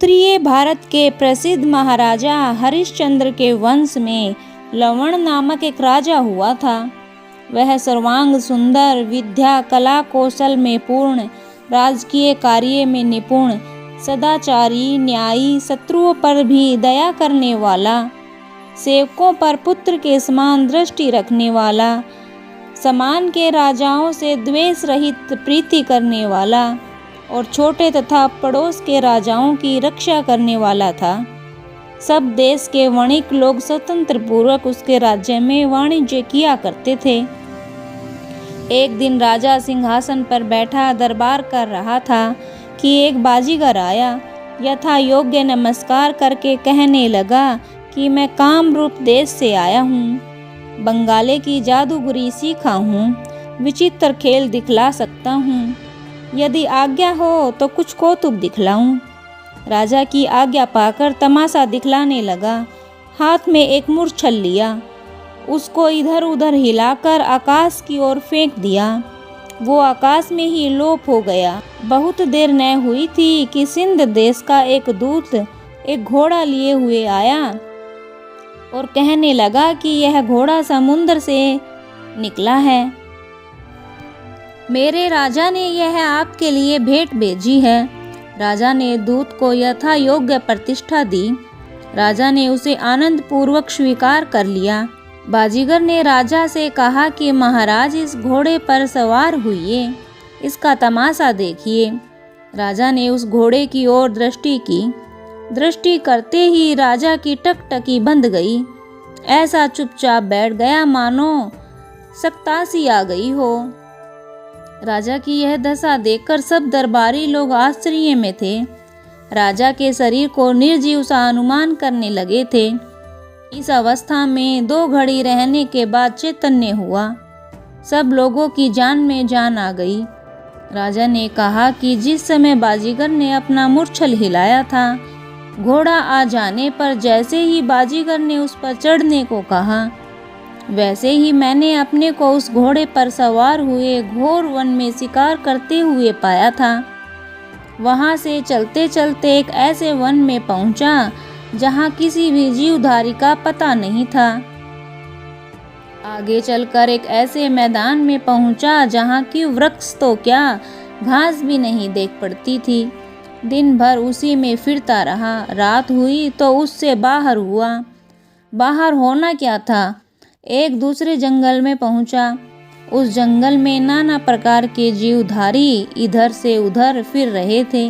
उत्तरीय भारत के प्रसिद्ध महाराजा हरिश्चंद्र के वंश में लवण नामक एक राजा हुआ था। वह सर्वांग सुंदर, विद्या कला कौशल में पूर्ण, राजकीय कार्य में निपुण, सदाचारी, न्यायी, शत्रुओं पर भी दया करने वाला, सेवकों पर पुत्र के समान दृष्टि रखने वाला, समान के राजाओं से द्वेष रहित प्रीति करने वाला और छोटे तथा पड़ोस के राजाओं की रक्षा करने वाला था। सब देश के वणिक लोग स्वतंत्र पूर्वक उसके राज्य में वाणिज्य किया करते थे। एक दिन राजा सिंहासन पर बैठा दरबार कर रहा था कि एक बाजीगर आया। यथा योग्य नमस्कार करके कहने लगा कि मैं कामरूप देश से आया हूँ, बंगाले की जादूगरी सीखा हूँ, विचित्र खेल दिखला सकता हूँ, यदि आज्ञा हो तो कुछ कौतुक दिखलाऊं। राजा की आज्ञा पाकर तमाशा दिखलाने लगा। हाथ में एक मूर्छल लिया, उसको इधर उधर हिलाकर आकाश की ओर फेंक दिया। वो आकाश में ही लोप हो गया। बहुत देर न हुई थी कि सिंध देश का एक दूत एक घोड़ा लिए हुए आया और कहने लगा कि यह घोड़ा समुद्र से निकला है। मेरे राजा ने यह आपके लिए भेंट भेजी है। राजा ने दूत को यथा योग्य प्रतिष्ठा दी। राजा ने उसे आनंद पूर्वक स्वीकार कर लिया। बाजीगर ने राजा से कहा कि महाराज, इस घोड़े पर सवार हुइए, इसका तमाशा देखिए। राजा ने उस घोड़े की ओर दृष्टि की। दृष्टि करते ही राजा की टकटकी बंद गई। ऐसा चुपचाप बैठ गया मानो सक्तासी आ गई हो। राजा की यह दशा देखकर सब दरबारी लोग आश्चर्य में थे। राजा के शरीर को निर्जीव सा अनुमान करने लगे थे। इस अवस्था में 2 घड़ी रहने के बाद चैतन्य हुआ। सब लोगों की जान में जान आ गई। राजा ने कहा कि जिस समय बाजीगर ने अपना मूर्छल हिलाया था, घोड़ा आ जाने पर जैसे ही बाजीगर ने उस पर चढ़ने को कहा, वैसे ही मैंने अपने को उस घोड़े पर सवार हुए घोर वन में शिकार करते हुए पाया था। वहां से चलते चलते एक ऐसे वन में पहुंचा जहां किसी भी जीवधारी का पता नहीं था। आगे चलकर एक ऐसे मैदान में पहुंचा जहां की वृक्ष तो क्या, घास भी नहीं देख पड़ती थी। दिन भर उसी में फिरता रहा। रात हुई तो उससे बाहर हुआ। बाहर होना क्या था, एक दूसरे जंगल में पहुंचा। उस जंगल में नाना प्रकार के जीवधारी इधर से उधर फिर रहे थे।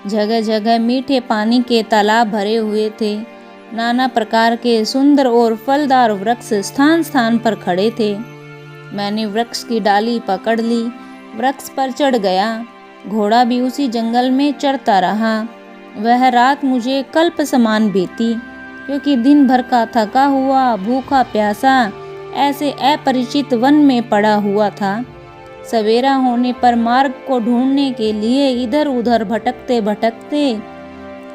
जगह जगह मीठे पानी के तालाब भरे हुए थे। नाना प्रकार के सुंदर और फलदार वृक्ष स्थान स्थान पर खड़े थे। मैंने वृक्ष की डाली पकड़ ली, वृक्ष पर चढ़ गया। घोड़ा भी उसी जंगल में चढ़ता रहा। वह रात मुझे कल्प समान बीती, क्योंकि दिन भर का थका हुआ, भूखा प्यासा ऐसे अपरिचित वन में पड़ा हुआ था। सवेरा होने पर मार्ग को ढूंढने के लिए इधर उधर भटकते भटकते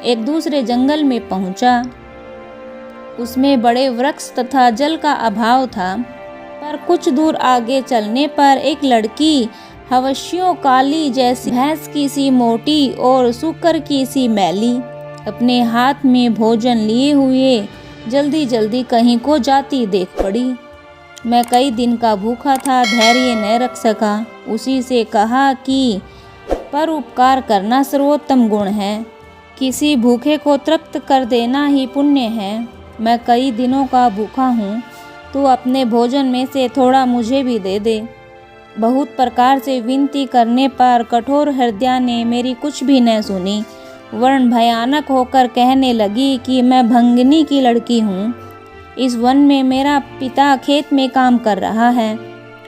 एक दूसरे जंगल में पहुंचा। उसमें बड़े वृक्ष तथा जल का अभाव था, पर कुछ दूर आगे चलने पर एक लड़की हवसियों काली जैसी, भैंस की सी मोटी और सूकर की सी मैली, अपने हाथ में भोजन लिए हुए जल्दी जल्दी कहीं को जाती देख पड़ी। मैं कई दिन का भूखा था, धैर्य न रख सका। उसी से कहा कि परोपकार करना सर्वोत्तम गुण है, किसी भूखे को तृप्त कर देना ही पुण्य है। मैं कई दिनों का भूखा हूँ, तू अपने भोजन में से थोड़ा मुझे भी दे दे। बहुत प्रकार से विनती करने पर कठोर हृदय ने मेरी कुछ भी न सुनी, वर्ण भयानक होकर कहने लगी कि मैं भंगिनी की लड़की हूँ। इस वन में मेरा पिता खेत में काम कर रहा है,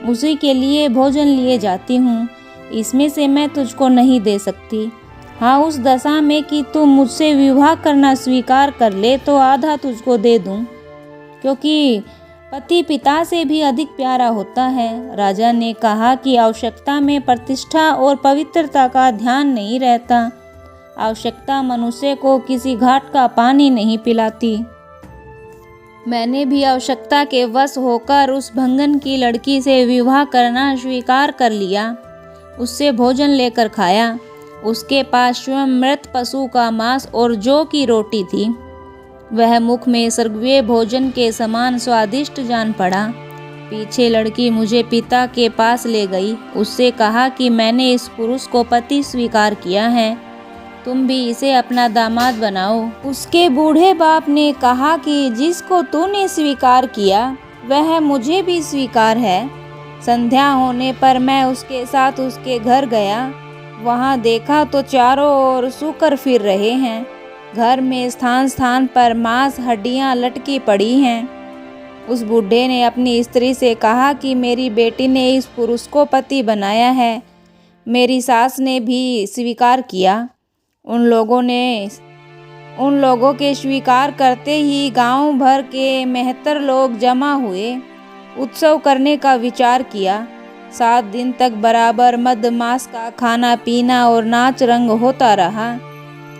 उसी के लिए भोजन लिए जाती हूँ। इसमें से मैं तुझको नहीं दे सकती। हाँ, उस दशा में कि तू मुझसे विवाह करना स्वीकार कर ले तो आधा तुझको दे दूँ, क्योंकि पति पिता से भी अधिक प्यारा होता है। राजा ने कहा कि आवश्यकता में प्रतिष्ठा और पवित्रता का ध्यान नहीं रहता। आवश्यकता मनुष्य को किसी घाट का पानी नहीं पिलाती। मैंने भी आवश्यकता के वश होकर उस भंगन की लड़की से विवाह करना स्वीकार कर लिया। उससे भोजन लेकर खाया। उसके पास स्वयं मृत पशु का मांस और जौ की रोटी थी। वह मुख में स्वर्गीय भोजन के समान स्वादिष्ट जान पड़ा। पीछे लड़की मुझे पिता के पास ले गई। उससे कहा कि मैंने इस पुरुष को पति स्वीकार किया है, तुम भी इसे अपना दामाद बनाओ। उसके बूढ़े बाप ने कहा कि जिसको तूने स्वीकार किया वह मुझे भी स्वीकार है। संध्या होने पर मैं उसके साथ उसके घर गया। वहाँ देखा तो चारों ओर सूकर फिर रहे हैं। घर में स्थान स्थान पर मांस हड्डियां लटकी पड़ी हैं। उस बूढ़े ने अपनी स्त्री से कहा कि मेरी बेटी ने इस पुरुष को पति बनाया है, मेरी सास ने भी स्वीकार किया। उन लोगों के स्वीकार करते ही गांव भर के मेहतर लोग जमा हुए। उत्सव करने का विचार किया। 7 दिन तक बराबर मद मांस का खाना पीना और नाच रंग होता रहा।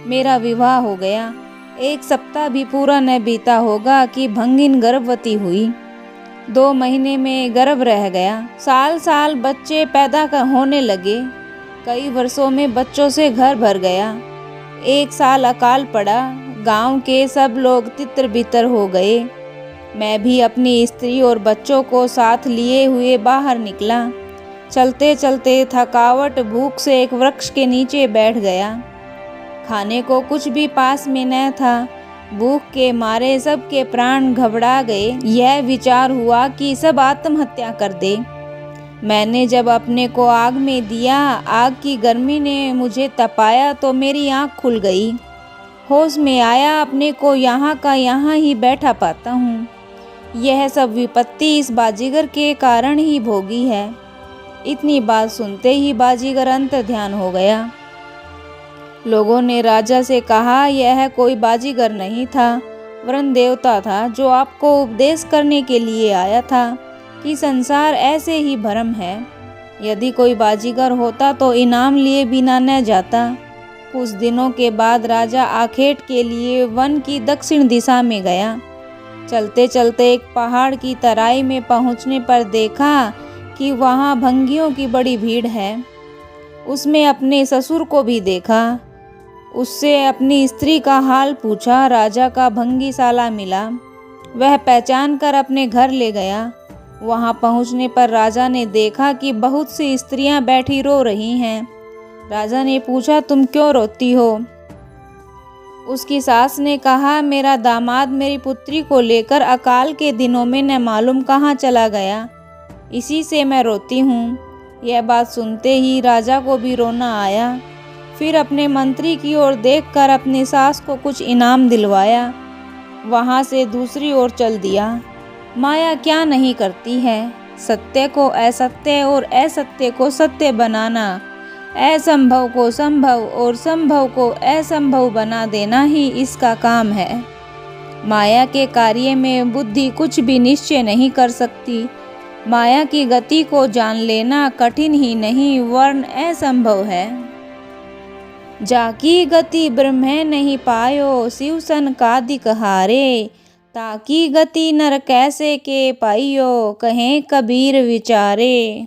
मेरा विवाह हो गया। 1 सप्ताह भी पूरा न बीता होगा कि भंगिन गर्भवती हुई। 2 महीने में गर्भ रह गया। साल साल बच्चे पैदा होने लगे। कई वर्षों में बच्चों से घर भर गया। 1 साल अकाल पड़ा। गांव के सब लोग तितर बितर हो गए। मैं भी अपनी स्त्री और बच्चों को साथ लिए हुए बाहर निकला। चलते चलते थकावट भूख से एक वृक्ष के नीचे बैठ गया। खाने को कुछ भी पास में न था। भूख के मारे सबके प्राण घबरा गए। यह विचार हुआ कि सब आत्महत्या कर दे। मैंने जब अपने को आग में दिया, आग की गर्मी ने मुझे तपाया तो मेरी आँख खुल गई। होश में आया, अपने को यहाँ का यहाँ ही बैठा पाता हूँ। यह सब विपत्ति इस बाजीगर के कारण ही भोगी है। इतनी बात सुनते ही बाजीगर अंतर्ध्यान हो गया। लोगों ने राजा से कहा, यह कोई बाजीगर नहीं था, वरुण देवता था, जो आपको उपदेश करने के लिए आया था कि संसार ऐसे ही भ्रम है। यदि कोई बाजीगर होता तो इनाम लिए बिना न जाता। कुछ दिनों के बाद राजा आखेट के लिए वन की दक्षिण दिशा में गया। चलते चलते एक पहाड़ की तराई में पहुंचने पर देखा कि वहां भंगियों की बड़ी भीड़ है। उसमें अपने ससुर को भी देखा। उससे अपनी स्त्री का हाल पूछा। राजा का भंगीशाला मिला। वह पहचान कर अपने घर ले गया। वहां पहुंचने पर राजा ने देखा कि बहुत सी स्त्रियां बैठी रो रही हैं। राजा ने पूछा, तुम क्यों रोती हो? उसकी सास ने कहा, मेरा दामाद मेरी पुत्री को लेकर अकाल के दिनों में न मालूम कहाँ चला गया, इसी से मैं रोती हूँ। यह बात सुनते ही राजा को भी रोना आया। फिर अपने मंत्री की ओर देखकर अपनी सास को कुछ इनाम दिलवाया। वहाँ से दूसरी ओर चल दिया। माया क्या नहीं करती है। सत्य को असत्य और असत्य को सत्य बनाना, असंभव को संभव और संभव को असंभव बना देना ही इसका काम है। माया के कार्य में बुद्धि कुछ भी निश्चय नहीं कर सकती। माया की गति को जान लेना कठिन ही नहीं वरन असंभव है। जाकी गति ब्रह्म नहीं पायो, शिव सन कादिक हारे, ताकी गति नर कैसे के पाइयो, कहें कबीर विचारे।